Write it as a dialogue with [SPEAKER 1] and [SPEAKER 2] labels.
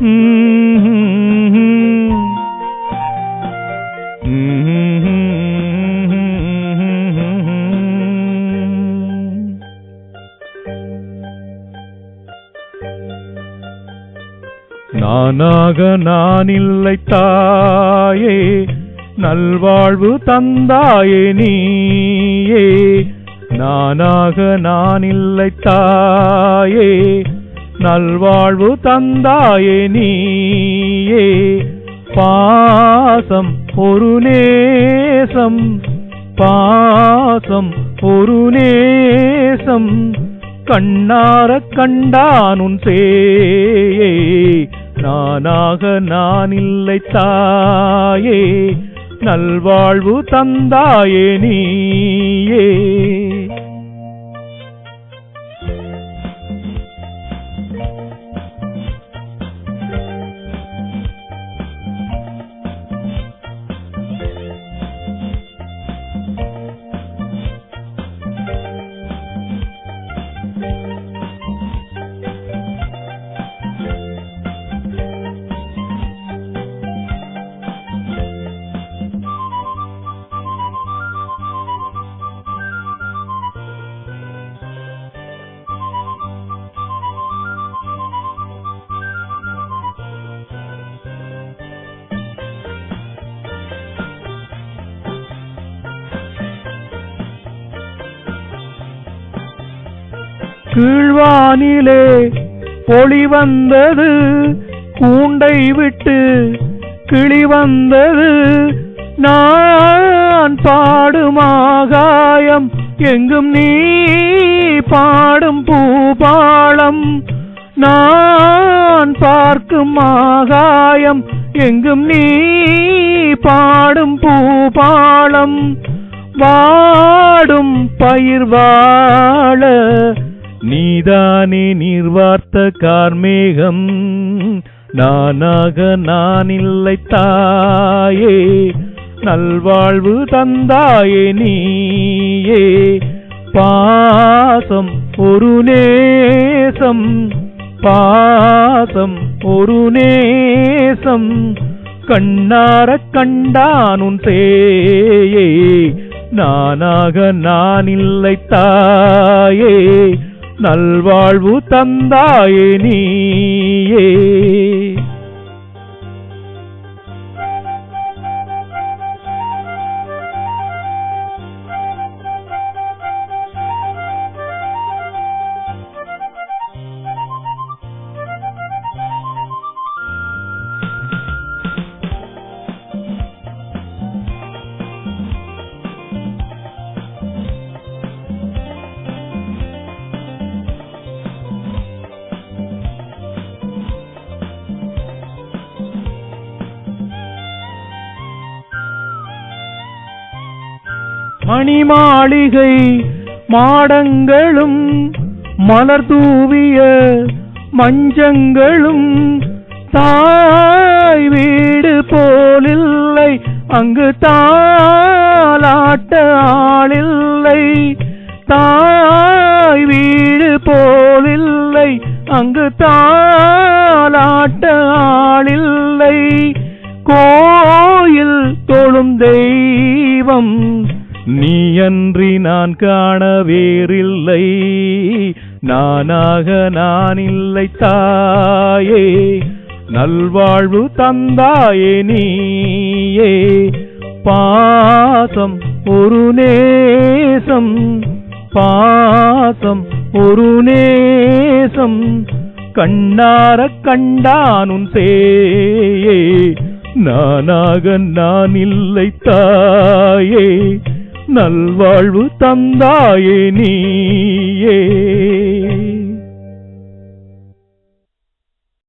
[SPEAKER 1] நானாக நான் இல்லை தாயே, நல்வாழ்வு தந்தாயே நீயே. நானாக நான் இல்லை தாயே, நல்வாழ்வு தந்தாயே நீயே. பாசம் ஒரு நேசம், பாசம் ஒரு நேசம், கண்ணார கண்டானுன் சேயே. நானாக நான் இல்லை தாயே, நல்வாழ்வு தந்தாயே நீயே. கீழ்வானிலே ஒளி வந்தது, கூண்டை விட்டு கிளி வந்தது. நான் பாடும் ஆகாயம் எங்கும் நீ பாடும் பூபாளம். நான் பார்க்கும் ஆகாயம் எங்கும் நீ பாடும் பூபாளம். வாடும் பயிர் வாழ நீதானே நீர்வார்த்த கார்மேகம். நானாக நான் இல்லை தாயே, நல்வாழ்வு தந்தாயே நீயே. பாசம் ஒரு நேசம், பாசம் ஒரு நேசம், கண்ணார கண்டானுன் சேயே. நானாக நான் இல்லை தாயே, நல்வாழ்வு தந்தாயே நீயே. மணிமாளிகை மாடங்களும் மலர் தூவிய மஞ்சங்களும், தாய் வீடு போலில்லை அங்கு தாலாட்ட ஆளில்லை. தாய் வீடு போலில்லை அங்கு தாலாட்ட ஆளில்லை. கோயில் தொழும் தெய்வம் நீயன்றி நான் காண வேறில்லை. நானாக நான் இல்லை தாயே, நல்வாழ்வு தந்தாயே நீயே. பாசம் ஒரு நேசம், பாசம் ஒரு நேசம், கண்ணார கண்டானுன் சேயே. நானாக நான் இல்லை தாயே, நல்வாழ்வு தந்தாயே நீயே.